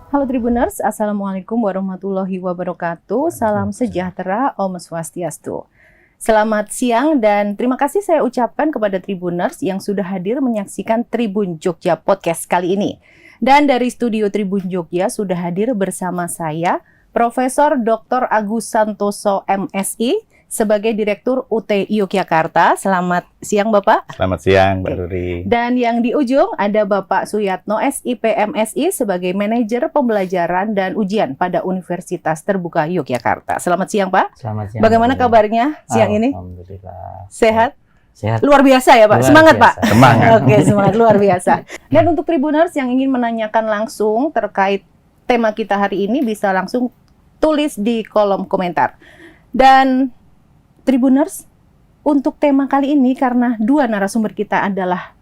Halo Tribuners, Assalamualaikum warahmatullahi wabarakatuh. Salam sejahtera, Om Swastiastu. Selamat siang dan terima kasih saya ucapkan kepada Tribuners yang sudah hadir menyaksikan Tribun Jogja Podcast kali ini. Dan dari studio Tribun Jogja sudah hadir bersama saya, Profesor Dr. Agus Santoso MSI, sebagai Direktur UT Yogyakarta. Selamat siang Bapak. Selamat siang Mbak Ruri. Dan yang di ujung ada Bapak Suyatno SIP MSI sebagai Manajer Pembelajaran dan Ujian pada Universitas Terbuka Yogyakarta. Selamat siang Pak. Selamat siang. Bagaimana kabarnya siang ini? Alhamdulillah. Sehat? Sehat. Luar biasa ya Pak. Luar Semangat biasa. Pak. Semangat. Oke, semangat luar biasa. Dan untuk Tribuners yang ingin menanyakan langsung terkait tema kita hari ini bisa langsung tulis di kolom komentar. Dan Tribuners, untuk tema kali ini karena dua narasumber kita adalah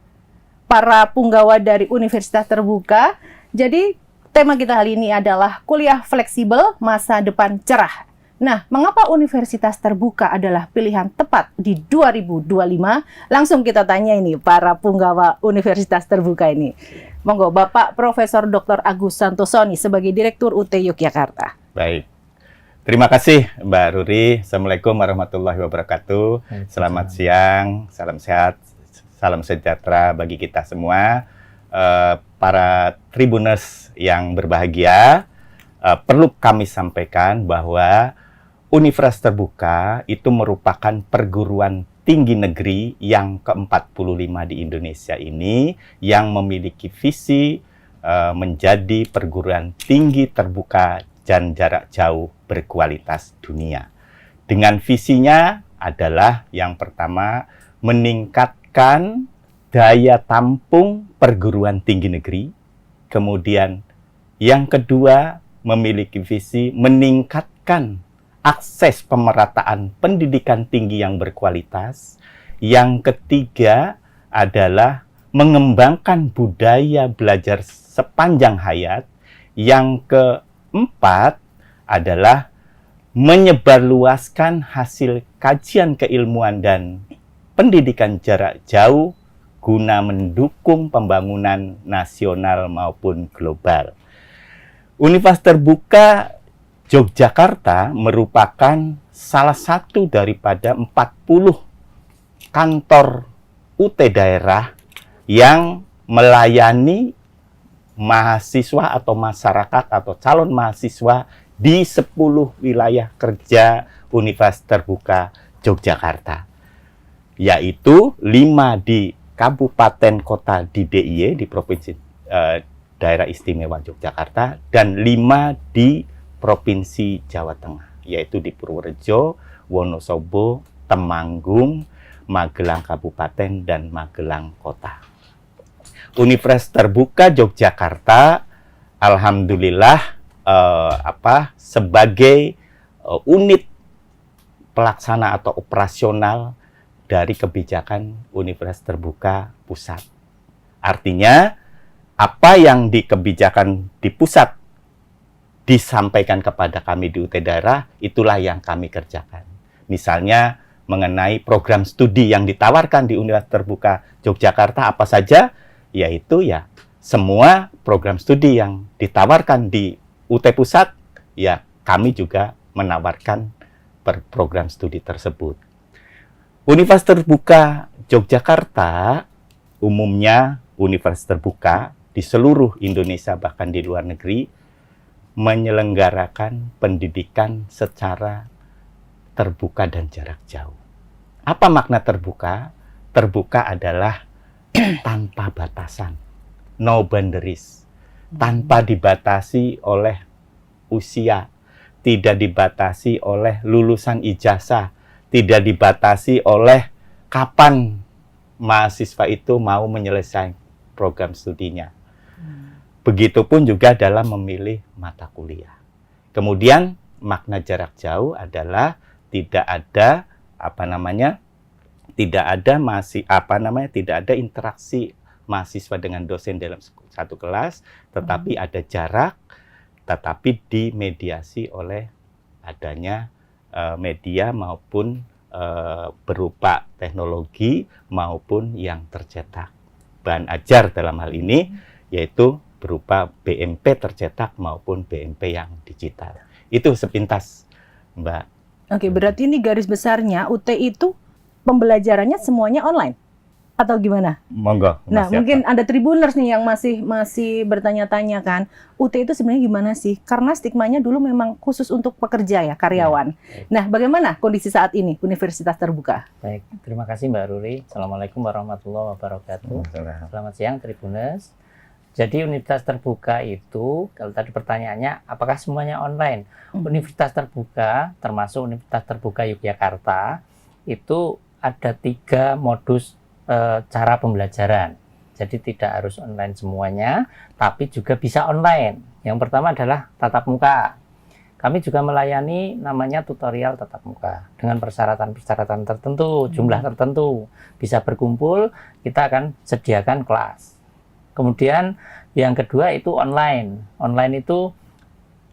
para punggawa dari Universitas Terbuka, jadi tema kita kali ini adalah kuliah fleksibel, masa depan cerah. Nah, mengapa Universitas Terbuka adalah pilihan tepat di 2025? Langsung kita tanya ini para punggawa Universitas Terbuka ini. Monggo, Bapak Profesor Dr. Agus Santosoni sebagai Direktur UT Yogyakarta. Baik. Terima kasih Mbak Ruri. Assalamualaikum warahmatullahi wabarakatuh. Selamat siang, salam sehat, salam sejahtera bagi kita semua. Para Tribuners yang berbahagia, perlu kami sampaikan bahwa Universitas Terbuka itu merupakan perguruan tinggi negeri yang ke-45 di Indonesia ini yang memiliki visi menjadi perguruan tinggi terbuka dan jarak jauh berkualitas dunia. Dengan visinya adalah yang pertama meningkatkan daya tampung perguruan tinggi negeri. Kemudian yang kedua memiliki visi meningkatkan akses pemerataan pendidikan tinggi yang berkualitas. Yang ketiga adalah mengembangkan budaya belajar sepanjang hayat. Yang keempat adalah menyebarluaskan hasil kajian keilmuan dan pendidikan jarak jauh guna mendukung pembangunan nasional maupun global. Universitas Terbuka Yogyakarta merupakan salah satu daripada 40 kantor UT daerah yang melayani mahasiswa atau masyarakat atau calon mahasiswa di 10 wilayah kerja Universitas Terbuka Yogyakarta, yaitu 5 di kabupaten kota di DIY, di Provinsi Daerah Istimewa Yogyakarta, dan 5 di Provinsi Jawa Tengah, yaitu di Purworejo, Wonosobo, Temanggung, Magelang Kabupaten, dan Magelang Kota. Universitas Terbuka Yogyakarta, alhamdulillah, sebagai unit pelaksana atau operasional dari kebijakan Universitas Terbuka Pusat. Artinya, apa yang di kebijakan di pusat disampaikan kepada kami di UT daerah, itulah yang kami kerjakan. Misalnya, mengenai program studi yang ditawarkan di Universitas Terbuka Yogyakarta, apa saja? Yaitu ya semua program studi yang ditawarkan di UT Pusat, ya kami juga menawarkan program studi tersebut. Universitas Terbuka Yogyakarta, umumnya universitas terbuka di seluruh Indonesia bahkan di luar negeri, menyelenggarakan pendidikan secara terbuka dan jarak jauh. Apa makna terbuka? Terbuka adalah tanpa batasan, no boundaries. Tanpa dibatasi oleh usia, tidak dibatasi oleh lulusan ijazah, tidak dibatasi oleh kapan mahasiswa itu mau menyelesaikan program studinya. Begitupun juga dalam memilih mata kuliah. Kemudian makna jarak jauh adalah tidak ada tidak ada interaksi mahasiswa dengan dosen dalam satu kelas, tetapi ada jarak, tetapi dimediasi oleh adanya media maupun berupa teknologi maupun yang tercetak. bahan ajar dalam hal ini, yaitu berupa BMP tercetak maupun BMP yang digital. Itu sepintas, Mbak. Oke, berarti ini garis besarnya UT itu pembelajarannya semuanya online atau gimana? Monggo. Nah, Mas mungkin Yata. ada Tribuners nih yang masih bertanya-tanya kan, UT itu sebenarnya gimana sih? Karena stigmanya dulu memang khusus untuk pekerja ya, karyawan. Nah, bagaimana kondisi saat ini Universitas Terbuka? Baik, terima kasih Mbak Ruri. Assalamualaikum warahmatullahi wabarakatuh. Selamat siang Tribuners. Jadi Universitas Terbuka itu, kalau tadi pertanyaannya, apakah semuanya online? Universitas Terbuka, termasuk Universitas Terbuka Yogyakarta, itu ada 3 modus cara pembelajaran. Jadi tidak harus online semuanya, tapi juga bisa online. Yang pertama adalah tatap muka. Kami juga melayani namanya tutorial tatap muka dengan persyaratan-persyaratan tertentu, jumlah tertentu. Bisa berkumpul, kita akan sediakan kelas. Kemudian yang kedua itu online. Online itu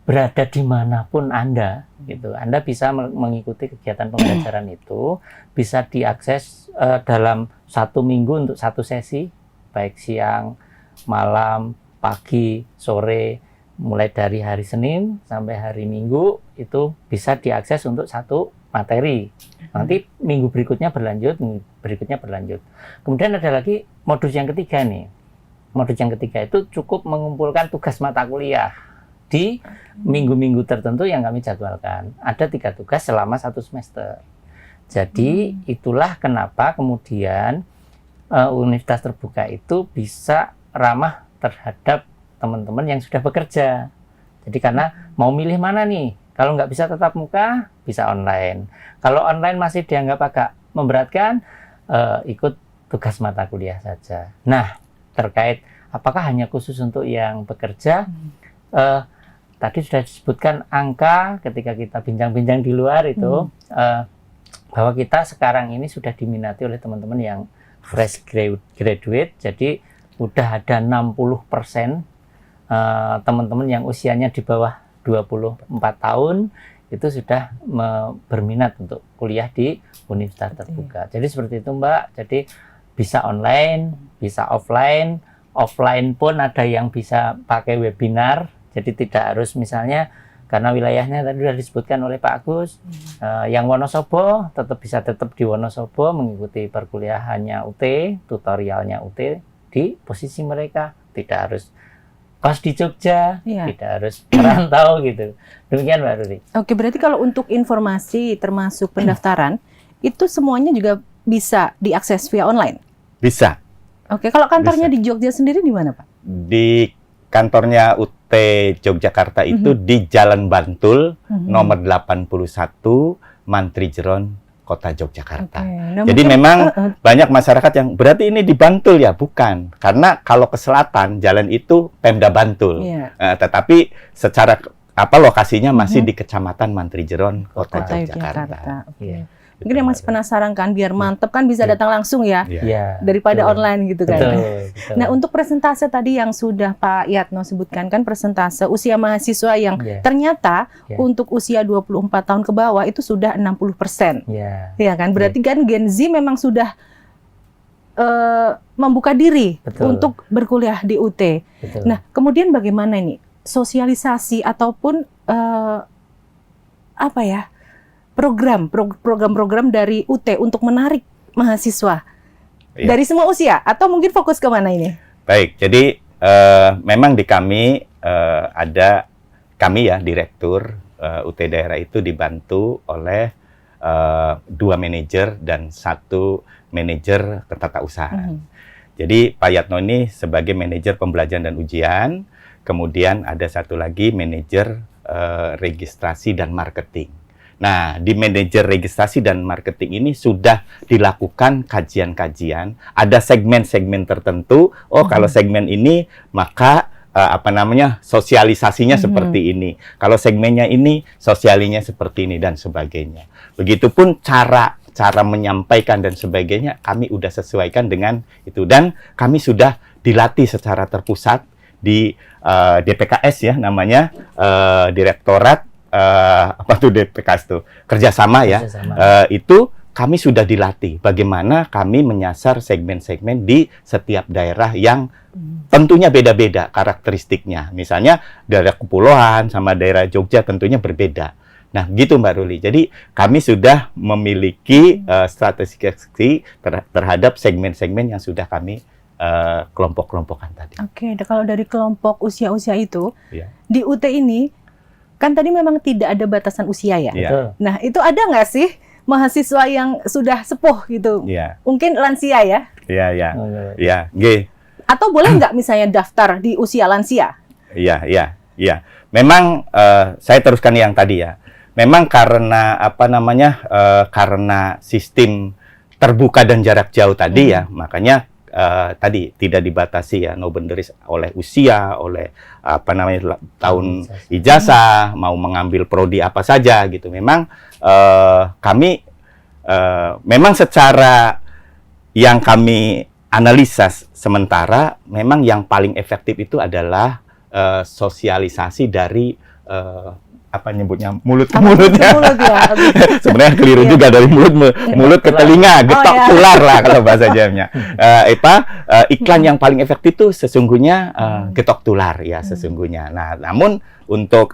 berada dimanapun Anda, gitu. Anda bisa mengikuti kegiatan pembelajaran itu, bisa diakses dalam 1 minggu untuk 1 sesi, baik siang, malam, pagi, sore, mulai dari hari Senin sampai hari Minggu itu bisa diakses untuk 1 materi. Nanti minggu berikutnya berlanjut, Kemudian ada lagi modus yang ketiga nih. Modus yang ketiga itu cukup mengumpulkan tugas mata kuliah di minggu-minggu tertentu yang kami jadwalkan. Ada 3 tugas selama 1 semester. Jadi itulah kenapa kemudian Universitas Terbuka itu bisa ramah terhadap teman-teman yang sudah bekerja. Jadi karena mau milih mana nih? Kalau nggak bisa tatap muka, bisa online. Kalau online masih dianggap agak memberatkan, ikut tugas mata kuliah saja. Nah, terkait apakah hanya khusus untuk yang bekerja, tadi sudah disebutkan angka ketika kita bincang-bincang di luar itu, bahwa kita sekarang ini sudah diminati oleh teman-teman yang fresh graduate, jadi udah ada 60% teman-teman yang usianya di bawah 24 tahun itu sudah berminat untuk kuliah di Universitas Terbuka. Jadi seperti itu Mbak, jadi bisa online, bisa offline. Offline pun ada yang bisa pakai webinar, jadi tidak harus misalnya karena wilayahnya tadi sudah disebutkan oleh Pak Agus, yang Wonosobo tetap di Wonosobo mengikuti perkuliahannya UT, tutorialnya UT di posisi mereka, tidak harus kos di Jogja, tidak harus merantau gitu. Demikian Mbak Ruri. Oke, berarti kalau untuk informasi termasuk pendaftaran itu semuanya juga bisa diakses via online? Bisa. Oke, kalau kantornya di Jogja sendiri di mana Pak? Di kantornya UT Yogyakarta itu di Jalan Bantul, nomor 81, Mantri Jeron, Kota Yogyakarta. Nah, jadi memang banyak masyarakat yang berarti ini di Bantul ya, bukan. Karena kalau ke selatan, jalan itu Pemda Bantul. Tetapi secara lokasinya masih di Kecamatan Mantri Jeron, Kota Yogyakarta. Mungkin yang masih penasaran kan, biar mantep kan bisa datang langsung ya, daripada online gitu kan. Betul. Nah, untuk persentase tadi yang sudah Pak Yatno sebutkan kan, persentase usia mahasiswa yang ternyata untuk usia 24 tahun ke bawah itu sudah 60%. Ya kan, berarti kan Gen Z memang sudah membuka diri untuk berkuliah di UT. Nah, kemudian bagaimana ini sosialisasi ataupun program-program dari UT untuk menarik mahasiswa dari semua usia, atau mungkin fokus ke mana ini? Baik, jadi memang di kami kami ya direktur UT daerah itu dibantu oleh 2 manajer dan 1 manajer ketatausahaan. Jadi Pak Yatno ini sebagai manajer pembelajaran dan ujian, kemudian ada 1 lagi manajer registrasi dan marketing. Nah, di manajer registrasi dan marketing ini sudah dilakukan kajian-kajian, ada segmen-segmen tertentu. Oh, kalau segmen ini maka sosialisasinya seperti ini. Kalau segmennya ini, sosialinya seperti ini dan sebagainya. Begitupun cara menyampaikan dan sebagainya kami udah sesuaikan dengan itu, dan kami sudah dilatih secara terpusat di DPKS ya namanya, Direktorat DPKS itu kerjasama ya, itu kami sudah dilatih bagaimana kami menyasar segmen-segmen di setiap daerah yang tentunya beda-beda karakteristiknya. Misalnya daerah kepulauan sama daerah Jogja tentunya berbeda. Nah, gitu Mbak Ruli. Jadi kami sudah memiliki strategi terhadap segmen-segmen yang sudah kami kelompok-kelompokkan tadi. Oke, kalau dari kelompok usia-usia itu, Iya. di UT ini, kan tadi memang tidak ada batasan usia ya? Iya. Betul. Nah, itu ada nggak sih mahasiswa yang sudah sepuh gitu? Iya, Mungkin lansia ya? iya, iya. Oke. Iya, G. Atau boleh nggak misalnya daftar di usia lansia? Iya, iya, iya. Memang saya teruskan yang tadi ya. Memang karena karena sistem terbuka dan jarak jauh tadi ya, makanya tadi tidak dibatasi ya, no boundaries oleh usia, oleh tahun ijazah, mau mengambil prodi apa saja gitu. Memang kami memang secara yang kami analisa sementara, memang yang paling efektif itu adalah sosialisasi dari mulut ke mulutnya. Sebenarnya keliru juga dari mulut ke telinga, getok tular lah kalau bahasa Jamnya. Iklan yang paling efektif itu sesungguhnya getok tular ya sesungguhnya. Nah, namun untuk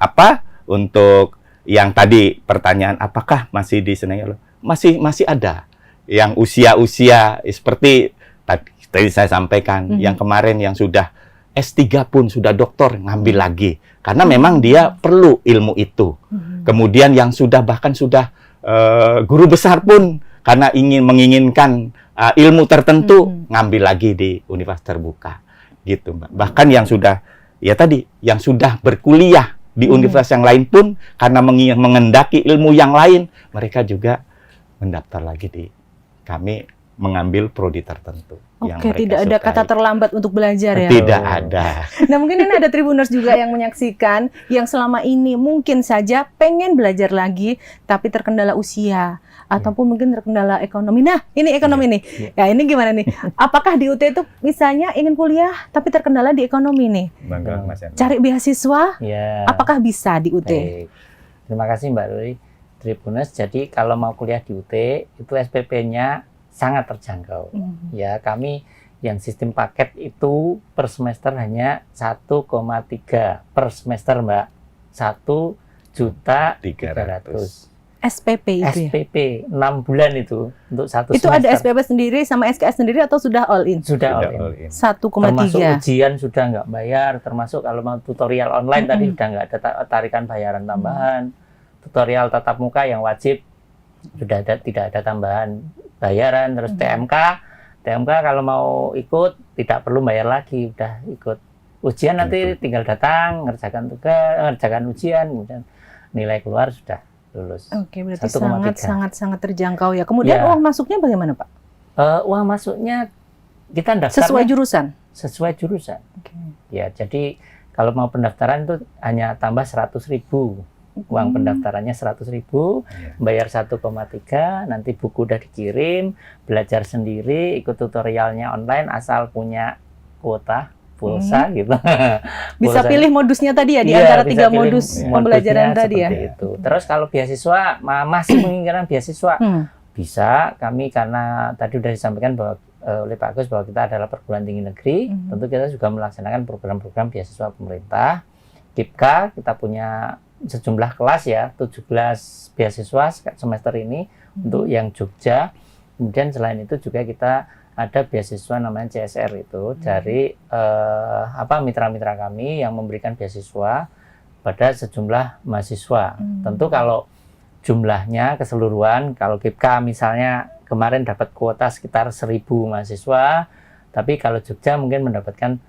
Untuk yang tadi pertanyaan apakah masih di Senayan? Masih ada yang usia-usia seperti tadi saya sampaikan, yang kemarin yang sudah S3 pun sudah doktor ngambil lagi karena memang dia perlu ilmu itu. Kemudian yang bahkan sudah guru besar pun karena menginginkan ilmu tertentu ngambil lagi di universitas terbuka gitu, Mbak. Bahkan yang sudah yang sudah berkuliah di universitas yang lain pun karena mengendaki ilmu yang lain, mereka juga mendaftar lagi di kami mengambil prodi tertentu. Oke, tidak ada kata terlambat untuk belajar ya? Tidak ada. Nah, mungkin ini ada Tribuners juga yang menyaksikan, yang selama ini mungkin saja pengen belajar lagi, tapi terkendala usia, ataupun mungkin terkendala ekonomi. Nah, ini ekonomi nih. Ya, ini gimana nih? Apakah di UT itu misalnya ingin kuliah, tapi terkendala di ekonomi nih? Cari beasiswa, apakah bisa di UT? Baik. Terima kasih Mbak Ruri. Tribuners, jadi kalau mau kuliah di UT, itu SPP-nya sangat terjangkau. Ya, kami yang sistem paket itu per semester hanya 1,3 per semester, Mbak. 1.300.000. SPP itu SPP 6 bulan itu untuk satu itu semester. Ada SPP sendiri sama SKS sendiri atau sudah all in? Sudah all in. 1,3. Termasuk ujian sudah nggak bayar, termasuk kalau mau tutorial online tadi sudah nggak ada tarikan bayaran tambahan. Tutorial tatap muka yang wajib sudah tidak ada tambahan bayaran. Terus TMK kalau mau ikut tidak perlu bayar lagi, udah ikut ujian nanti tinggal datang, ngerjakan tugas, ngerjakan ujian, kemudian nilai keluar sudah lulus. Oke, berarti sangat terjangkau ya. Kemudian uang masuknya bagaimana, Pak? Uang masuknya kita daftar sesuai jurusan. Sesuai jurusan. Ya, jadi kalau mau pendaftaran itu hanya tambah 100.000. Uang pendaftarannya 100.000, bayar 1,3, nanti buku udah dikirim, belajar sendiri, ikut tutorialnya online asal punya kuota pulsa gitu. Bisa pilih modusnya tadi ya di antara 3 modus pembelajaran tadi ya. Itu. Terus kalau beasiswa masih menginginkan beasiswa, bisa. Kami karena tadi sudah disampaikan bahwa oleh Pak Agus bahwa kita adalah perguruan tinggi negeri, tentu kita juga melaksanakan program-program beasiswa pemerintah. KIPKA kita punya sejumlah kelas ya, 17 beasiswa semester ini untuk yang Jogja. Kemudian selain itu juga kita ada beasiswa namanya CSR itu dari mitra-mitra kami yang memberikan beasiswa pada sejumlah mahasiswa. Tentu kalau jumlahnya keseluruhan, kalau KIPKA misalnya kemarin dapat kuota sekitar 1.000 mahasiswa, tapi kalau Jogja mungkin mendapatkan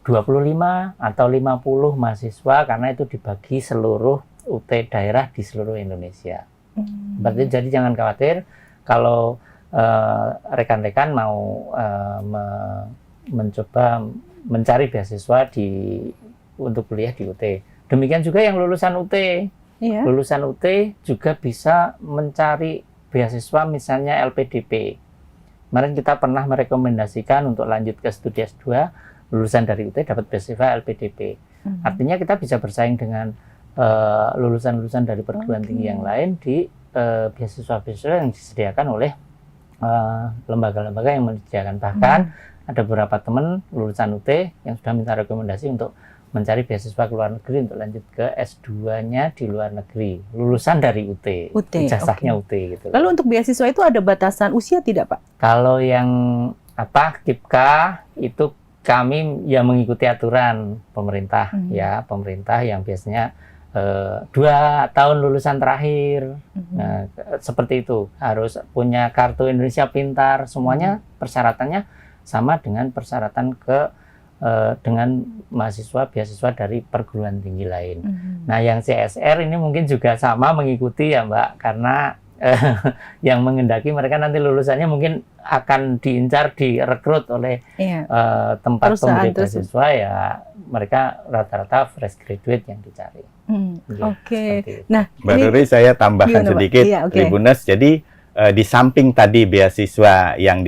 25 atau 50 mahasiswa karena itu dibagi seluruh UT daerah di seluruh Indonesia. Berarti jadi jangan khawatir kalau rekan-rekan mau mencoba mencari beasiswa untuk kuliah di UT. Demikian juga yang lulusan UT. Lulusan UT juga bisa mencari beasiswa misalnya LPDP. Kemarin kita pernah merekomendasikan untuk lanjut ke studi S2, lulusan dari UT dapat beasiswa LPDP. Artinya kita bisa bersaing dengan lulusan-lulusan dari perguruan tinggi yang lain di beasiswa-beasiswa yang disediakan oleh lembaga-lembaga yang menyediakan. Bahkan ada beberapa teman lulusan UT yang sudah minta rekomendasi untuk mencari beasiswa ke luar negeri untuk lanjut ke S2-nya di luar negeri. Lulusan dari UT, ijazahnya UT gitu. Lalu untuk beasiswa itu ada batasan usia tidak, Pak? Kalau yang KIPKA itu kami yang mengikuti aturan pemerintah ya, pemerintah yang biasanya 2 tahun lulusan terakhir. Nah, seperti itu, harus punya kartu Indonesia Pintar, semuanya persyaratannya sama dengan persyaratan dengan mahasiswa beasiswa dari perguruan tinggi lain. Nah, yang CSR ini mungkin juga sama mengikuti ya Mbak, karena yang mengendaki mereka nanti lulusannya mungkin akan diincar, direkrut oleh tempat pemberi beasiswa ya, mereka rata-rata fresh graduate yang dicari. Oke. Nah, Mbak Ruri, saya tambahkan sedikit, Tribuners. Jadi di samping tadi beasiswa yang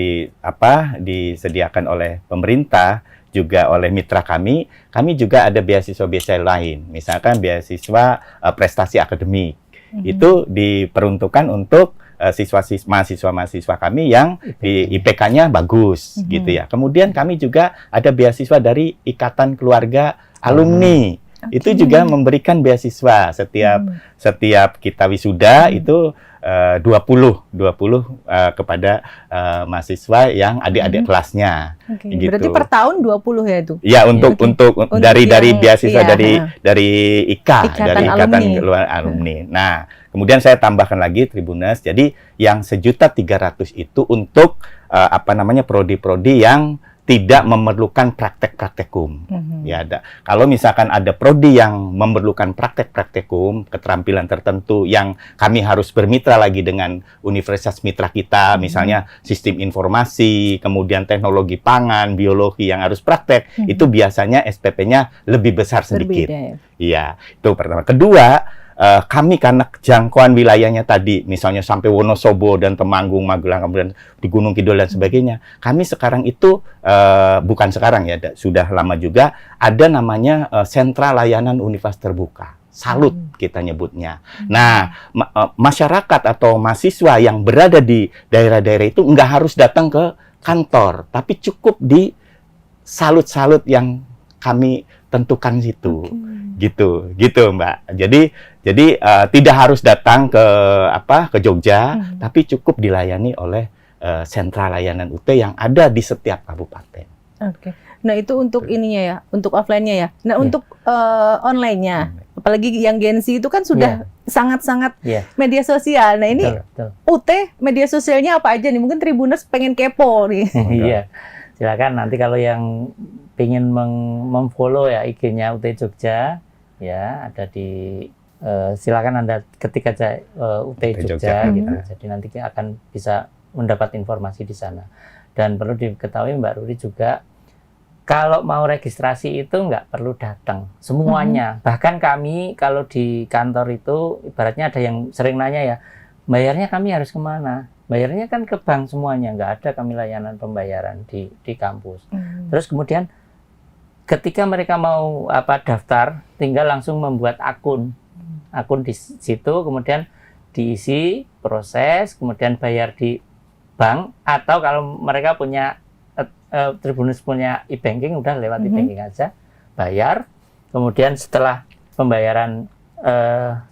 disediakan oleh pemerintah, juga oleh mitra kami juga ada beasiswa-beasiswa lain. Misalkan beasiswa prestasi akademik. Itu diperuntukkan untuk mahasiswa-mahasiswa kami yang IPK-nya bagus gitu ya. Kemudian kami juga ada beasiswa dari Ikatan Keluarga Alumni. Itu juga memberikan beasiswa setiap kita wisuda itu 20 kepada mahasiswa yang adik-adik kelasnya. Gitu. Berarti per tahun 20 ya itu? Ya, untuk dari beasiswa dari Ikatan Keluarga Alumni. Nah, kemudian saya tambahkan lagi Tribuners. Jadi yang 1.300.000 itu untuk prodi-prodi yang tidak memerlukan praktek-praktekum. Ya, kalau misalkan ada prodi yang memerlukan praktek-praktekum, keterampilan tertentu yang kami harus bermitra lagi dengan universitas mitra kita, misalnya sistem informasi, kemudian teknologi pangan, biologi yang harus praktek, itu biasanya SPP-nya lebih besar sedikit. Iya, itu pertama. Kedua, kami karena jangkauan wilayahnya tadi, misalnya sampai Wonosobo dan Temanggung, Magelang, kemudian di Gunung Kidul dan sebagainya, kami sekarang itu, bukan sekarang ya, sudah lama juga, ada namanya Sentra Layanan Universitas Terbuka. Salut kita nyebutnya. Nah, masyarakat atau mahasiswa yang berada di daerah-daerah itu nggak harus datang ke kantor, tapi cukup di salut-salut yang kami tentukan situ. Gitu Mbak. Jadi tidak harus datang ke Jogja, tapi cukup dilayani oleh sentra layanan UT yang ada di setiap kabupaten. Oke. Nah, itu untuk ininya ya, untuk offline-nya ya. Nah, untuk online-nya, apalagi yang Gen Z itu kan sudah sangat-sangat media sosial. Nah, ini UT media sosialnya apa aja nih? Mungkin Tribuners pengen kepo nih. Iya. Silakan nanti kalau yang ingin memfollow ya IG-nya UT Jogja, ya ada di silakan Anda ketik aja UT Jogja gitu. Jadi nanti akan bisa mendapat informasi di sana. Dan perlu diketahui Mbak Ruri juga, kalau mau registrasi itu nggak perlu datang semuanya. Bahkan kami kalau di kantor itu ibaratnya ada yang sering nanya ya, bayarnya kami harus kemana? Bayarnya kan ke bank semuanya, nggak ada kami layanan pembayaran di kampus. Terus kemudian ketika mereka mau daftar, tinggal langsung membuat akun di situ, kemudian diisi, proses, kemudian bayar di bank, atau kalau mereka punya Tribuners punya e-banking, udah lewat e-banking aja, bayar, kemudian setelah pembayaran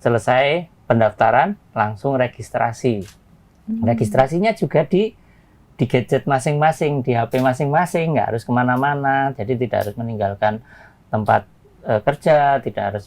selesai, pendaftaran, langsung registrasi. Registrasinya juga di gadget masing-masing, di HP masing-masing, nggak harus kemana-mana, jadi tidak harus meninggalkan tempat kerja, tidak harus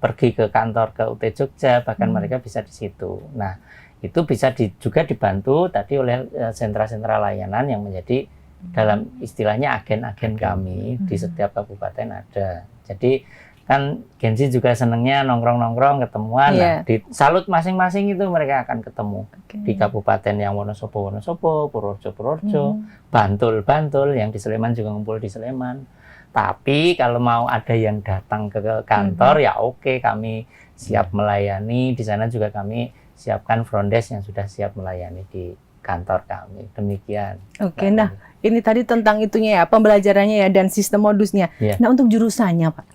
pergi ke kantor ke UT Jogja, bahkan mereka bisa di situ. Nah, itu bisa juga dibantu tadi oleh sentra-sentra layanan yang menjadi dalam istilahnya agen-agen kami di setiap kabupaten ada. Jadi kan Gen Z juga senangnya nongkrong-nongkrong, ketemuan. Nah, di salut masing-masing itu mereka akan ketemu. Di kabupaten yang Wonosobo, Purworejo, Bantul, yang di Sleman juga ngumpul di Sleman. Tapi kalau mau ada yang datang ke kantor, ya oke, kami siap melayani. Di sana juga kami siapkan front desk yang sudah siap melayani di kantor kami. Demikian. Oke, nah ini tadi tentang itunya ya, pembelajarannya ya, dan sistem modusnya. Nah, untuk jurusannya Pak,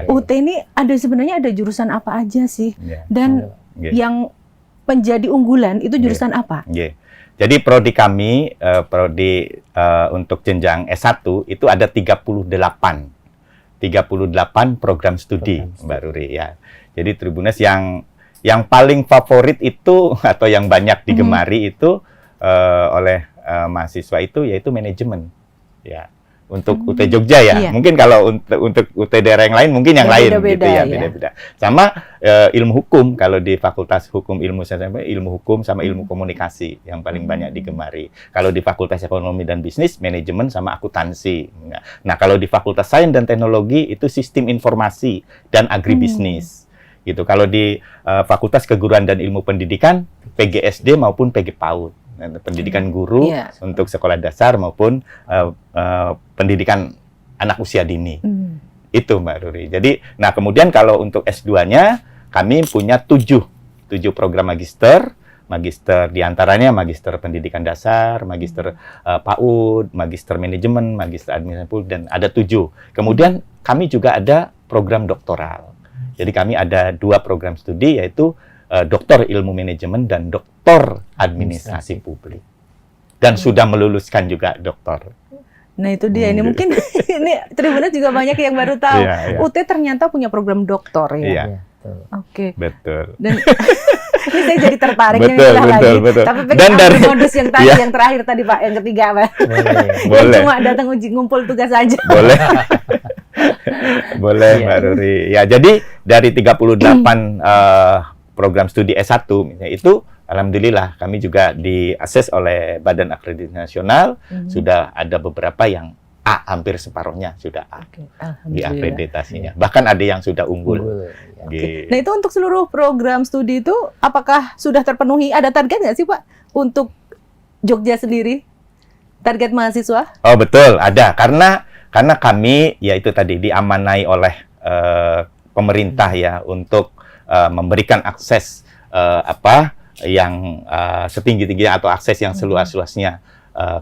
UT ini sebenarnya ada jurusan apa aja sih? Dan yang menjadi unggulan itu jurusan apa? Yeah. Jadi prodi kami, untuk jenjang S1 itu ada 38 program studi, Mbak Ruri ya. Jadi Tribuners yang paling favorit itu atau yang banyak digemari itu oleh mahasiswa itu yaitu manajemen. Ya. Untuk UT Jogja ya. Iya. Mungkin kalau untuk UT daerah yang lain mungkin yang lain beda-beda, gitu ya, ya. beda-beda. Sama ilmu hukum kalau di Fakultas Hukum Ilmu ilmu hukum sama ilmu komunikasi yang paling banyak digemari. Kalau di Fakultas Ekonomi dan Bisnis, manajemen sama akuntansi. Nah, kalau di Fakultas Sains dan Teknologi itu sistem informasi dan agribisnis. Gitu. Kalau di Fakultas Keguruan dan Ilmu Pendidikan, PGSD maupun PG PAUD. Pendidikan guru untuk sekolah dasar maupun pendidikan anak usia dini. Itu Mbak Ruri. Jadi, nah kemudian kalau untuk S2-nya kami punya 7 program magister diantaranya magister pendidikan dasar, magister PAUD, magister manajemen, magister administrasi, dan ada 7. Kemudian kami juga ada program doktoral. Jadi kami ada 2 program studi yaitu doktor ilmu manajemen dan doktor administrasi publik. Dan sudah meluluskan juga doktor. Nah itu dia, ini mungkin ini Tribuners juga banyak yang baru tahu. UT ternyata punya program doktor ya. Iya. Oke. Betul. Dan ini saya jadi tertarik betul. Tapi Dan dari modus yang tadi, yang terakhir tadi Pak, yang ketiga Pak. Boleh. Cuma datang uji ngumpul tugas aja. Boleh. Boleh Mbak Ruri. Ya, jadi dari 38 program studi S1 itu alhamdulillah kami juga diakses oleh Badan Akreditasi Nasional. Sudah ada beberapa yang A, hampir separuhnya sudah A di akreditasinya. Bahkan ada yang sudah unggul. Nah itu untuk seluruh program studi itu apakah sudah terpenuhi? Ada target nggak sih Pak untuk Jogja sendiri? Target mahasiswa? Oh betul, ada. Karena kami ya itu tadi diamanai oleh pemerintah ya untuk memberikan akses yang setinggi-tingginya atau akses yang seluas-luasnya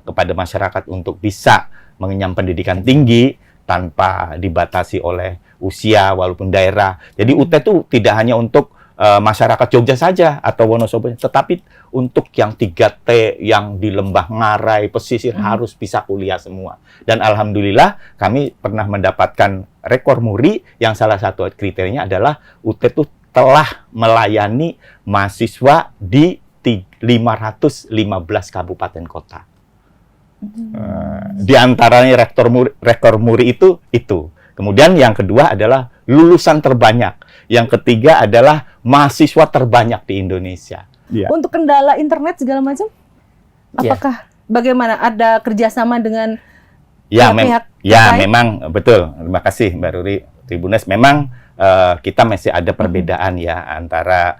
kepada masyarakat untuk bisa mengenyam pendidikan tinggi tanpa dibatasi oleh usia walaupun daerah. Jadi UT itu tidak hanya untuk masyarakat Jogja saja atau Wonosobo, tetapi untuk yang 3T yang di Lembah Ngarai, pesisir harus bisa kuliah semua. Dan alhamdulillah kami pernah mendapatkan rekor muri yang salah satu kriterianya adalah UT itu telah melayani mahasiswa di 515 kabupaten kota. Di antaranya rekor muri itu. Kemudian yang kedua adalah lulusan terbanyak. Yang ketiga adalah mahasiswa terbanyak di Indonesia. Untuk kendala internet segala macam, apakah bagaimana ada kerjasama dengan pihak terkait? Memang betul. Terima kasih Mbak Ruri. Tribuners, memang kita masih ada perbedaan ya antara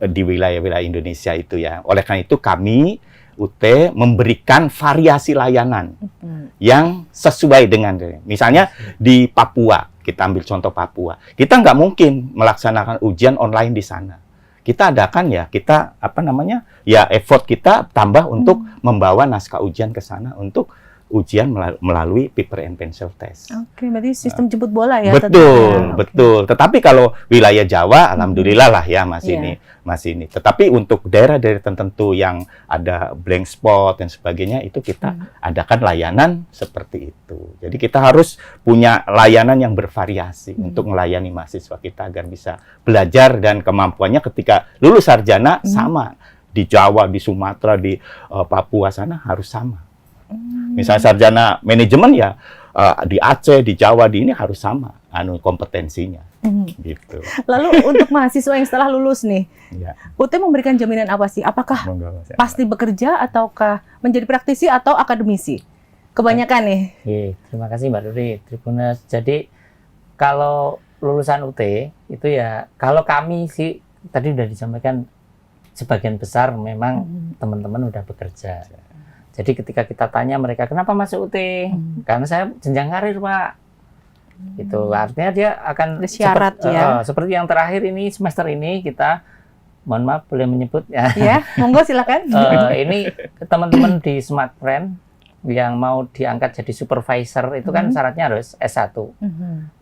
di wilayah-wilayah Indonesia itu ya. Oleh karena itu kami UT memberikan variasi layanan yang sesuai dengan, misalnya di Papua, kita ambil contoh Papua, kita nggak mungkin melaksanakan ujian online di sana. Kita adakan effort kita tambah untuk membawa naskah ujian ke sana untuk ujian melalui paper and pencil test. Oke, berarti sistem jemput bola ya. Betul. Tetapi kalau wilayah Jawa, alhamdulillah lah ya masih ini. Tetapi untuk daerah-daerah tertentu yang ada blank spot dan sebagainya, itu kita adakan layanan seperti itu. Jadi kita harus punya layanan yang bervariasi untuk melayani mahasiswa kita agar bisa belajar dan kemampuannya ketika lulus sarjana sama di Jawa, di Sumatera, di Papua sana harus sama. Misalnya sarjana manajemen ya di Aceh, di Jawa, di ini harus sama kompetensinya. Gitu. Lalu untuk mahasiswa yang setelah lulus nih, UT memberikan jaminan apa sih? Apakah pasti bekerja ataukah menjadi praktisi atau akademisi? Kebanyakan nih. Terima kasih Mbak Ruri, Tribuners. Jadi kalau lulusan UT itu ya, kalau kami sih tadi udah disampaikan sebagian besar memang teman-teman udah bekerja. Jadi ketika kita tanya mereka kenapa masuk UT, karena saya jenjang karir Pak. Itu artinya dia akan syarat seperti yang terakhir ini semester ini kita, mohon maaf boleh menyebut ya. Ya, monggo silakan. Ini teman-teman di Smart Friend yang mau diangkat jadi supervisor itu kan syaratnya harus S1.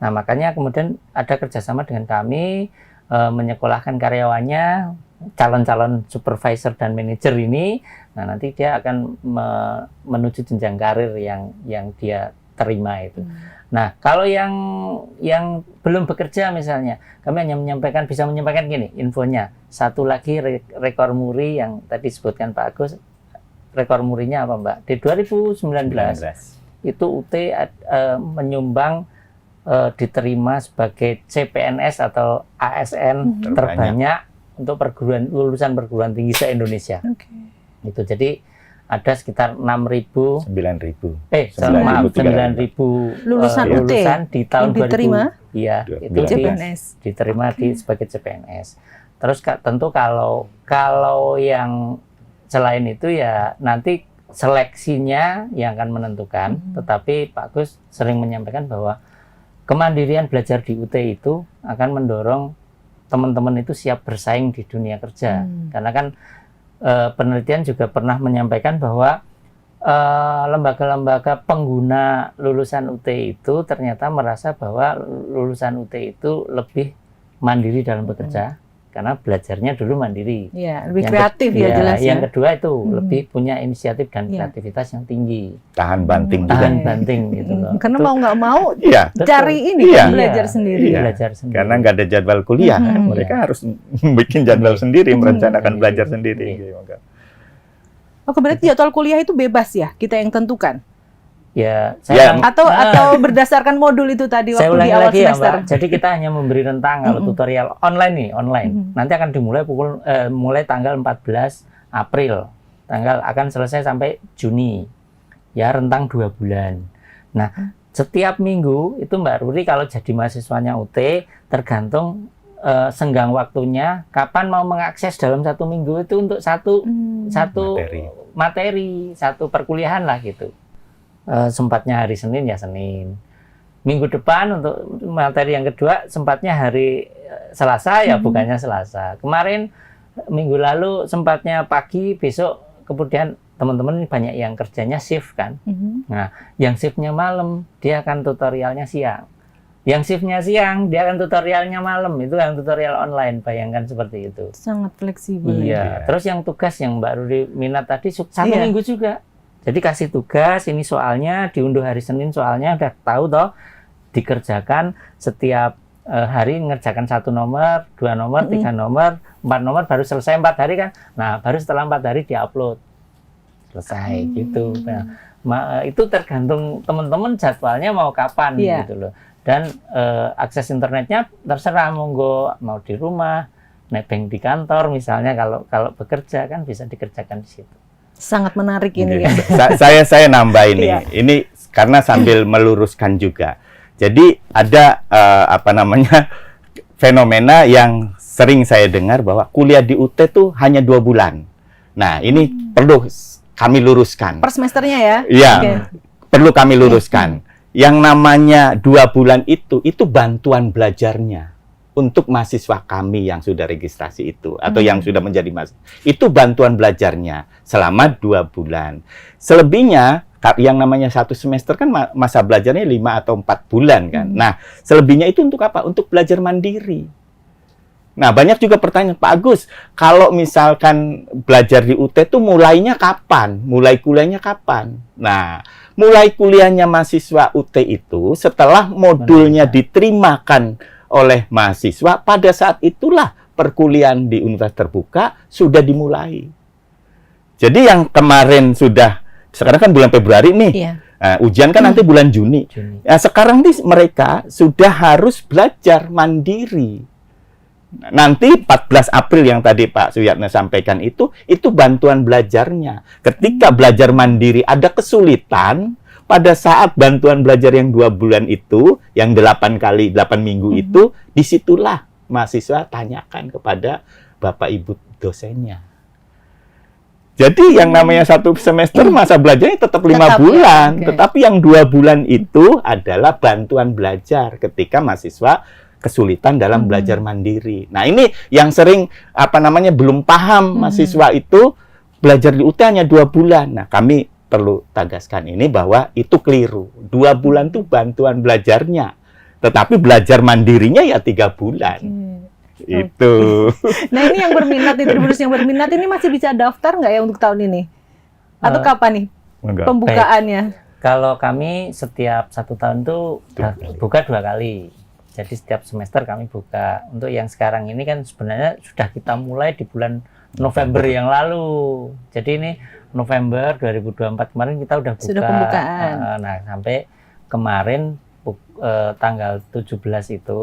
Nah makanya kemudian ada kerjasama dengan kami menyekolahkan karyawannya, calon-calon supervisor dan manajer ini, nah nanti dia akan menuju jenjang karir yang dia terima itu. Nah, kalau yang belum bekerja misalnya, kami hanya bisa menyampaikan gini, infonya. Satu lagi rekor muri yang tadi disebutkan Pak Agus, rekor murinya apa Mbak? Di 2019 itu UT menyumbang diterima sebagai CPNS atau ASN terbanyak untuk lulusan perguruan tinggi se-Indonesia. Itu jadi ada sekitar 9.000 lulusan di tahun 2000. Iya, itu CPNS. diterima sebagai CPNS. Terus tentu kalau yang selain itu ya nanti seleksinya yang akan menentukan. Tetapi Pak Gus sering menyampaikan bahwa kemandirian belajar di UT itu akan mendorong teman-teman itu siap bersaing di dunia kerja. Karena kan penelitian juga pernah menyampaikan bahwa lembaga-lembaga pengguna lulusan UT itu ternyata merasa bahwa lulusan UT itu lebih mandiri dalam bekerja karena belajarnya dulu mandiri. Iya, lebih kreatif ya jelas. Yang kedua itu lebih punya inisiatif dan kreativitas yang tinggi. Tahan banting juga. Tahan banting gitu loh. Karena mau nggak mau cari belajar sendiri. Belajar sendiri. Karena nggak ada jadwal kuliah, mereka harus bikin jadwal sendiri, merencanakan belajar sendiri. Oke, berarti jadwal kuliah itu bebas ya, kita yang tentukan. Ya, atau berdasarkan modul itu tadi waktu di awal semester. Ya, jadi kita hanya memberi rentang kalau tutorial online. Nanti akan dimulai mulai tanggal 14 April. Akan selesai sampai Juni. Ya, rentang 2 bulan. Nah, setiap minggu itu Mbak Ruri kalau jadi mahasiswanya UT tergantung senggang waktunya kapan mau mengakses dalam 1 minggu itu untuk satu materi, satu perkuliahan lah gitu. Sempatnya hari Senin ya Senin. Minggu depan untuk materi yang kedua sempatnya hari Selasa ya bukannya Selasa. Kemarin minggu lalu sempatnya pagi, besok kemudian teman-teman ini banyak yang kerjanya shift kan. Nah, yang shiftnya malam dia akan tutorialnya siang. Yang shiftnya siang dia akan tutorialnya malam. Itu yang tutorial online, bayangkan seperti itu. Sangat fleksibel. Iya. Terus yang tugas yang Mbak Ruri minat tadi 1 minggu juga. Jadi kasih tugas, ini soalnya diunduh hari Senin, soalnya udah tahu toh, dikerjakan setiap hari ngerjakan 1 nomor, 2 nomor, 3 nomor, 4 nomor, baru selesai 4 hari kan. Nah, baru setelah 4 hari diupload. Selesai gitu. Nah, itu tergantung teman-teman jadwalnya mau kapan gitu loh. Dan akses internetnya terserah, monggo mau di rumah, nebeng di kantor misalnya kalau bekerja kan bisa dikerjakan di situ. Sangat menarik ini ya. Saya nambah ini. Ini karena sambil meluruskan juga. Jadi ada fenomena yang sering saya dengar bahwa kuliah di UT tuh hanya 2 bulan. Nah, ini perlu kami luruskan. Per semesternya ya? Iya, perlu kami luruskan. Yang namanya 2 bulan itu bantuan belajarnya. Untuk mahasiswa kami yang sudah registrasi itu atau yang sudah menjadi mahasiswa, itu bantuan belajarnya selama 2 bulan. Selebihnya yang namanya 1 semester kan masa belajarnya 5 atau 4 bulan kan. Nah, selebihnya itu untuk apa? Untuk belajar mandiri. Nah, banyak juga pertanyaan, Pak Agus, kalau misalkan belajar di UT itu mulainya kapan? Mulai kuliahnya kapan? Nah, mulai kuliahnya mahasiswa UT itu setelah modulnya diterimakan oleh mahasiswa, pada saat itulah perkuliahan di Universitas Terbuka sudah dimulai. Jadi yang kemarin sekarang kan bulan Februari nih, ujian kan nanti bulan Juni. Nah, sekarang nih mereka sudah harus belajar mandiri. Nanti 14 April yang tadi Pak Suyatna sampaikan itu bantuan belajarnya. Ketika belajar mandiri ada kesulitan, pada saat bantuan belajar yang 2 bulan itu, yang 8 minggu itu, disitulah mahasiswa tanyakan kepada Bapak Ibu dosennya. Jadi yang namanya 1 semester masa belajarnya tetap 5 bulan. Tetapi yang 2 bulan itu adalah bantuan belajar ketika mahasiswa kesulitan dalam belajar mandiri. Nah, ini yang sering belum paham mahasiswa itu belajar di UT hanya 2 bulan. Nah, kami perlu tegaskan ini bahwa itu keliru. 2 bulan itu bantuan belajarnya. Tetapi belajar mandirinya ya 3 bulan. Itu. Nah ini yang berminat nih, Tribuners yang berminat ini masih bisa daftar nggak ya untuk tahun ini? Atau kapan nih Enggak. pembukaannya? Kalau kami setiap 1 tahun tuh buka 2 kali. Jadi setiap semester kami buka. Untuk yang sekarang ini kan sebenarnya sudah kita mulai di bulan November yang lalu. Jadi ini November 2024 kemarin kita udah buka. Sudah pembukaan. Nah, sampai kemarin tanggal 17 itu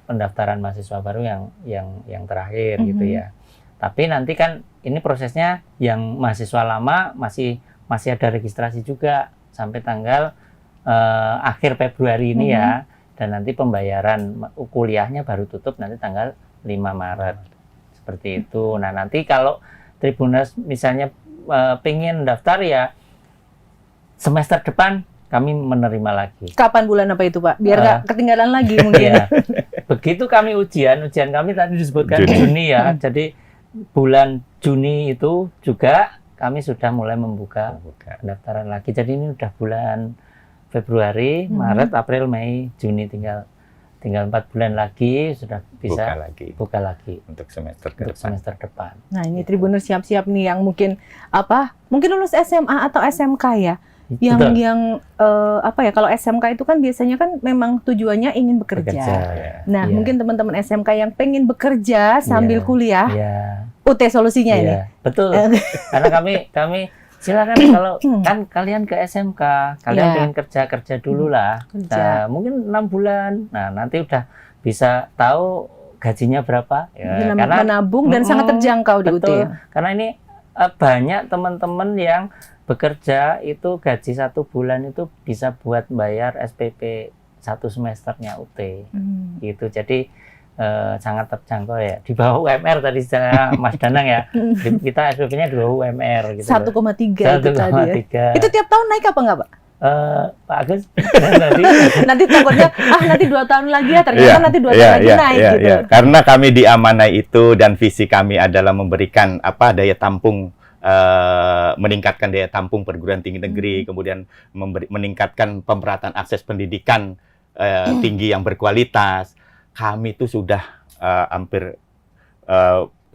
pendaftaran mahasiswa baru yang terakhir gitu ya. Tapi nanti kan ini prosesnya yang mahasiswa lama masih ada registrasi juga sampai tanggal akhir Februari ini ya. Dan nanti pembayaran kuliahnya baru tutup nanti tanggal 5 Maret. Seperti itu. Nah, nanti kalau Tribuners misalnya pengen daftar ya semester depan kami menerima lagi. Kapan bulan apa itu Pak? Biar nggak ketinggalan lagi mungkin. Ya. Begitu kami ujian kami tadi disebutkan Juni ya. Jadi bulan Juni itu juga kami sudah mulai membuka pendaftaran lagi. Jadi ini udah bulan Februari, Maret, April, Mei, Juni tinggal 4 bulan lagi sudah bisa buka lagi untuk semester depan. Nah, ini Tribuners siap-siap nih yang mungkin lulus SMA atau SMK ya. Yang kalau SMK itu kan biasanya kan memang tujuannya ingin bekerja. Nah, mungkin teman-teman SMK yang pengen bekerja sambil kuliah, UT solusinya ini. Betul. Karena kami silakan kalau kan kalian ke SMK, kalian pengen kerja dulu lah. Nah, mungkin 6 bulan. Nah, nanti udah bisa tahu gajinya berapa. Ya, karena menabung dan sangat terjangkau di UT. Karena ini banyak teman-teman yang bekerja itu gaji 1 bulan itu bisa buat bayar SPP 1 semesternya UT. Gitu. Jadi sangat terjangkau ya. Di bawah UMR tadi Mas Danang ya. Kita SPP-nya di bawah UMR gitu. 1,3 itu tadi ya. Itu tiap tahun naik apa enggak, Pak? Pak Agus nanti takutnya nanti 2 tahun lagi ya, ternyata nanti 2 tahun lagi naik gitu. Karena kami diamanai itu dan visi kami adalah memberikan daya tampung, meningkatkan daya tampung perguruan tinggi negeri, kemudian meningkatkan pemerataan akses pendidikan tinggi yang berkualitas. Kami itu sudah hampir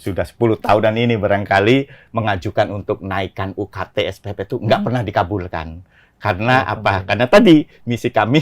sudah 10 tahunan ini barangkali mengajukan untuk naikkan UKT SPP itu nggak pernah dikabulkan. Karena apa? Karena tadi misi kami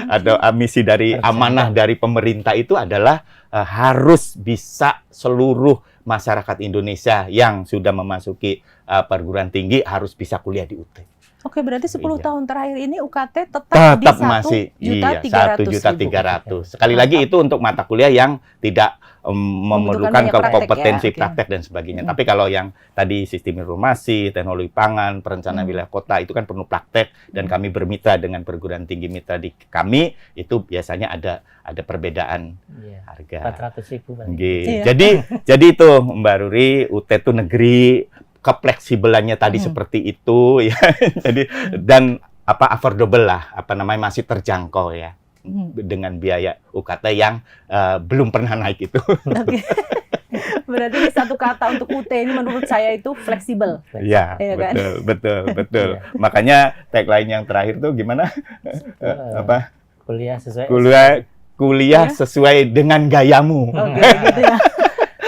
ada misi dari amanah dari pemerintah itu adalah harus bisa seluruh masyarakat Indonesia yang sudah memasuki perguruan tinggi harus bisa kuliah di UT. Oke, berarti 10 tahun terakhir ini UKT tetap di masih 1.300.000. Sekali lagi itu untuk mata kuliah yang tidak memerlukan kompetensi praktek dan sebagainya. Tapi kalau yang tadi sistem informasi, teknologi pangan, perencanaan wilayah kota itu kan penuh praktek dan kami bermitra dengan perguruan tinggi mitra di kami itu biasanya ada perbedaan harga. 400.000. Jadi itu Mbak Ruri, UT itu negeri, kefleksibelannya tadi seperti itu ya. Jadi dan affordable lah, masih terjangkau ya. Dengan biaya UKT yang belum pernah naik itu. Oke. Berarti satu kata untuk UT ini menurut saya itu fleksibel. Ya, kan? betul. Makanya tagline yang terakhir tuh gimana? Kuliah sesuai dengan gayamu. Oke, gitu ya.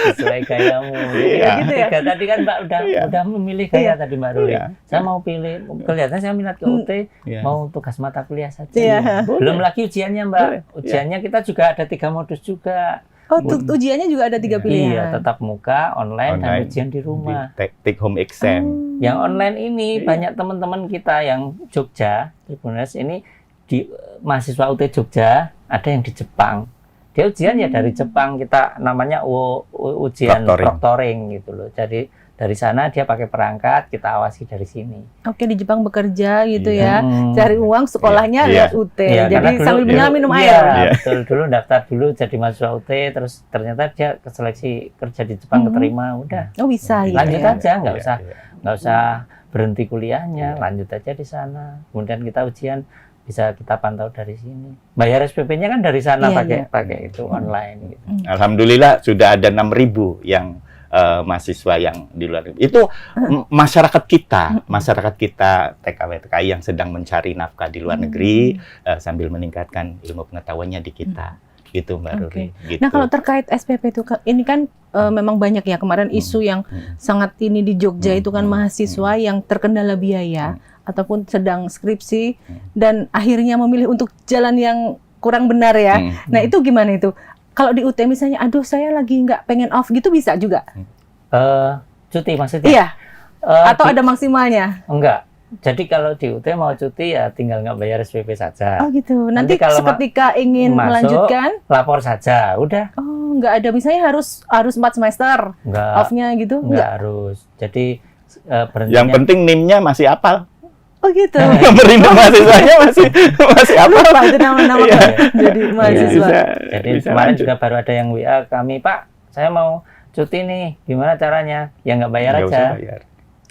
Sesuai gayamu. Gitu ya. Tadi kan Mbak udah memilih gaya tadi Mbak Ruli. Saya mau pilih, kelihatannya saya minat ke UT, mau tugas mata kuliah saja. Belum lagi ujiannya Mbak. Ujiannya kita juga ada 3 modus juga. Oh, ujiannya juga ada 3 pilihan. Iya, tetap muka, online dan ujian di rumah. Take home exam. Yang online ini banyak teman-teman kita yang Jogja, Tribuners ini di mahasiswa UT Jogja, ada yang di Jepang. Dia ujian ya dari Jepang, kita namanya ujian proctoring gitu loh. Jadi dari sana dia pakai perangkat, kita awasi dari sini. Oke, di Jepang bekerja gitu ya, cari uang, sekolahnya lihat UT. Jadi sambil menyelam minum air. Betul, dulu daftar dulu jadi mahasiswa UT, terus ternyata dia seleksi kerja di Jepang keterima, udah. Oh bisa. Lanjut aja, nggak usah berhenti kuliahnya, lanjut aja di sana. Kemudian kita ujian bisa kita pantau dari sini. Bayar SPP-nya kan dari sana pakai itu online gitu. Alhamdulillah sudah ada 6.000 yang mahasiswa yang di luar negeri. Itu masyarakat kita TKW-TKI yang sedang mencari nafkah di luar negeri sambil meningkatkan ilmu pengetahuannya di kita. gitu Mbak Ruri. Gitu. Nah kalau terkait SPP itu ini kan memang banyak ya kemarin isu yang sangat ini di Jogja itu kan mahasiswa yang terkendala biaya ataupun sedang skripsi dan akhirnya memilih untuk jalan yang kurang benar ya. Nah itu gimana itu? Kalau di UT misalnya, aduh saya lagi nggak pengen off gitu bisa juga? Cuti maksudnya? Iya. Atau ada maksimalnya? Enggak. Jadi kalau di UT mau cuti ya tinggal nggak bayar SPP saja. Oh gitu. Nanti kalau seketika ingin masuk, melanjutkan, lapor saja, udah. Oh, nggak ada misalnya harus 4 semester Enggak. off-nya gitu? Enggak harus. Jadi berhentinya. Yang penting NIM-nya masih hafal. Oh gitu. Pemerintah mahasiswanya masih hafal. Apa itu nama-nama Iya. jadi mahasiswa? Jadi kemarin juga baru ada yang WA kami, Pak, saya mau cuti nih, gimana caranya? Ya nggak bayar Nggak aja. usah bayar.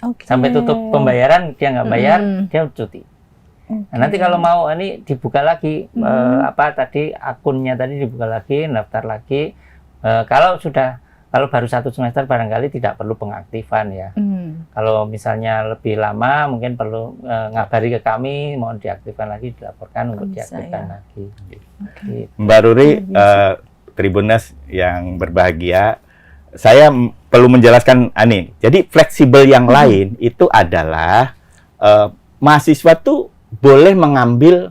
Oke. Sampai tutup pembayaran dia nggak bayar, dia cuti. Oke. Nah, nanti kalau mau ini dibuka lagi akunnya tadi dibuka lagi, daftar lagi. Kalau baru 1 semester barangkali tidak perlu pengaktifan ya. Kalau misalnya lebih lama mungkin perlu ngabari ke kami, mohon diaktifkan lagi, dilaporkan untuk Bisa, diaktifkan ya. lagi. Oke. Mbak Ruri, Luar Tribuners yang berbahagia, saya perlu menjelaskan ini. Jadi fleksibel yang lain itu adalah mahasiswa tuh boleh mengambil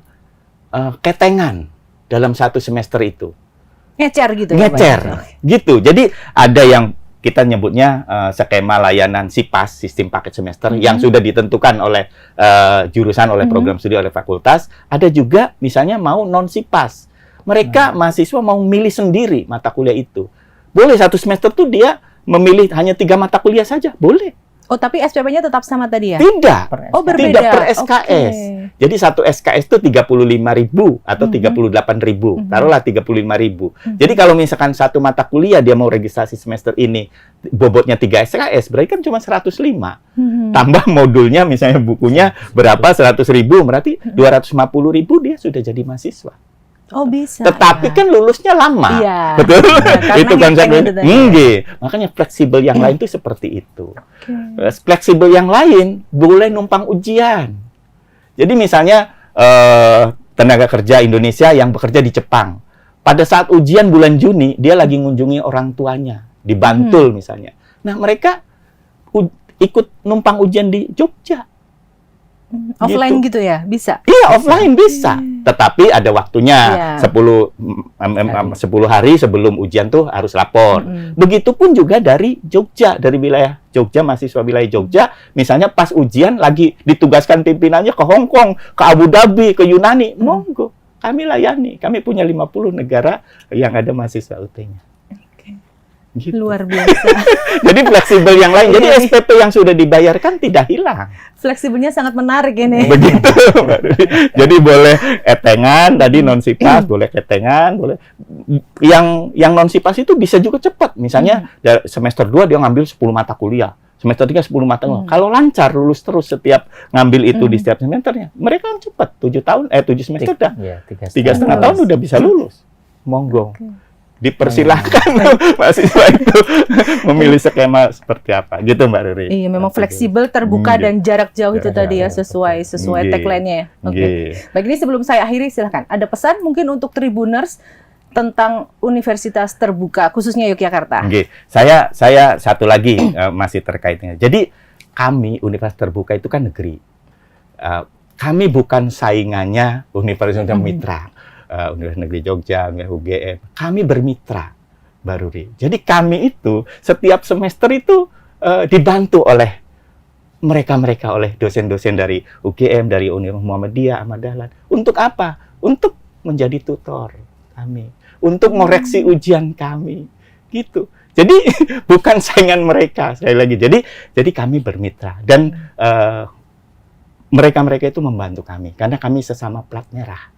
ketengan dalam 1 semester itu. Ngecer gitu ya? Ngecer, Pak? gitu. Jadi ada yang kita nyebutnya skema layanan SIPAS, sistem paket semester, yang sudah ditentukan oleh jurusan, oleh program studi, oleh fakultas. Ada juga misalnya mau non SIPAS. Mereka mahasiswa mau milih sendiri mata kuliah itu. Boleh 1 semester tuh dia memilih hanya 3 mata kuliah saja, boleh. Oh, tapi SPP-nya tetap sama tadi ya? Tidak. Oh, berbeda. Tidak per SKS. Oke. Jadi 1 SKS itu 35.000 atau 38.000. Taruhlah 35.000. Jadi kalau misalkan 1 mata kuliah dia mau registrasi semester ini bobotnya 3 SKS, berarti kan cuma 105. Tambah modulnya misalnya bukunya berapa 100.000, berarti 250.000 dia sudah jadi mahasiswa. Oh, bisa. Tetapi ya. kan lulusnya lama. Iya. Betul. Karena Itu konsepnya. itu tadi. Makanya fleksibel yang lain itu seperti itu. Oke. Fleksibel yang lain boleh numpang ujian. Jadi misalnya tenaga kerja Indonesia yang bekerja di Jepang. Pada saat ujian bulan Juni, dia lagi ngunjungi orang tuanya di Bantul misalnya. Nah, mereka ikut numpang ujian di Jogja. Offline gitu ya? Bisa? Iya, offline bisa. Tetapi ada waktunya. Iya. 10 hari sebelum ujian tuh harus lapor. Begitupun juga dari Jogja, dari wilayah Jogja, mahasiswa wilayah Jogja, misalnya pas ujian lagi ditugaskan pimpinannya ke Hong Kong, ke Abu Dhabi, ke Yunani, monggo. Kami layani. Kami punya 50 negara yang ada mahasiswa UT-nya. Gitu. Luar biasa. Jadi fleksibel yang lain. Jadi Iya. SPP yang sudah dibayarkan tidak hilang. Fleksibelnya sangat menarik ini. Begitu. Jadi boleh etengan, tadi non SIPAS, boleh ketengan, boleh. Yang non SIPAS itu bisa juga cepat. Misalnya semester 2 dia ngambil 10 mata kuliah. Semester 3 10 mata kuliah. Kalau lancar lulus terus setiap ngambil itu di setiap semesternya, mereka kan cepat. 7 semester dah. Ya, 3,5 tahun udah bisa lulus. Monggo. Dipersilahkan mahasiswa itu memilih skema seperti apa gitu Mbak Ruri. Iya, memang fleksibel, terbuka dan jarak jauh itu tadi ya, sesuai tagline-nya ya. Oke. Baik, ini sebelum saya akhiri silahkan. Ada pesan mungkin untuk Tribuners tentang Universitas Terbuka khususnya Yogyakarta. Oke. Saya satu lagi masih terkaitnya. Jadi kami Universitas Terbuka itu kan negeri. Kami bukan saingannya Universitas Mitra. Universitas Negeri Jogja, UGM, kami bermitra, Mbak Ruri. Jadi kami itu setiap semester itu dibantu oleh mereka oleh dosen-dosen dari UGM, dari Universitas Muhammadiyah, Ahmad Dahlan. Untuk apa? Untuk menjadi tutor kami, untuk mengoreksi ujian kami, gitu. Jadi bukan saingan mereka, sekali lagi. Jadi kami bermitra dan mereka itu membantu kami karena kami sesama plat merah.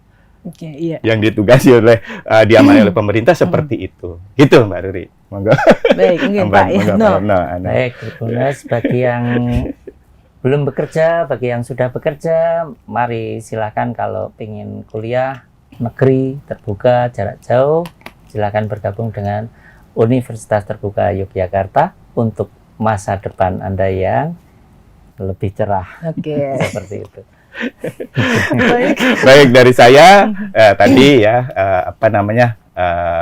Oke, iya. Yang ditugasi oleh diamanai oleh pemerintah seperti itu. Gitu Mbak Ruri. Monggo. Baik, mungkin Pak Yatno. Baik, Tribuners, bagi yang belum bekerja, bagi yang sudah bekerja, mari silakan kalau ingin kuliah negeri terbuka jarak jauh, silakan bergabung dengan Universitas Terbuka Yogyakarta untuk masa depan Anda yang lebih cerah. Oke. Seperti itu. Baik. Baik dari saya tadi ya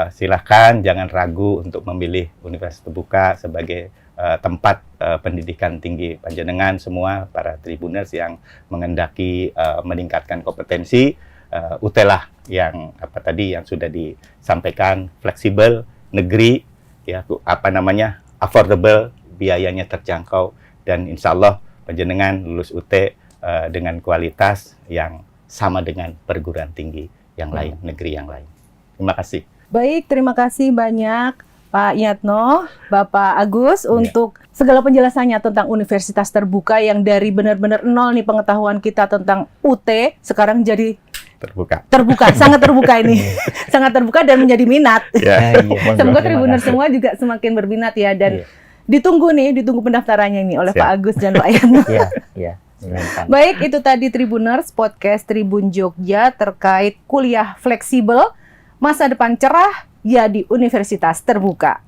Silahkan jangan ragu untuk memilih Universitas Terbuka sebagai tempat pendidikan tinggi panjenengan semua para Tribuners yang mengendaki meningkatkan kompetensi. UT lah yang yang sudah disampaikan, fleksibel, negeri, ya affordable, biayanya terjangkau, dan insya Allah panjenengan lulus UT dengan kualitas yang sama dengan perguruan tinggi yang lain, negeri yang lain. Terima kasih. Baik, terima kasih banyak Pak Yatno, Bapak Agus untuk segala penjelasannya tentang Universitas Terbuka yang dari benar-benar nol nih pengetahuan kita tentang UT, sekarang jadi terbuka, sangat terbuka ini. Sangat terbuka dan menjadi minat. Semoga Tribuners semua juga semakin berminat ya, dan ditunggu pendaftarannya ini oleh Pak Agus dan Pak Yatno. Baik, itu tadi Tribuners podcast Tribun Jogja terkait kuliah fleksibel masa depan cerah ya di Universitas Terbuka.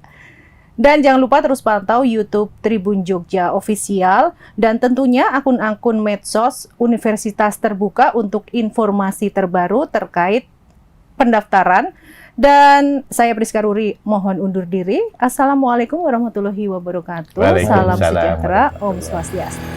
Dan jangan lupa terus pantau YouTube Tribun Jogja Official dan tentunya akun-akun medsos Universitas Terbuka untuk informasi terbaru terkait pendaftaran. Dan saya Priska Ruri mohon undur diri. Assalamualaikum warahmatullahi wabarakatuh. Salam sejahtera, Om Swastiastu.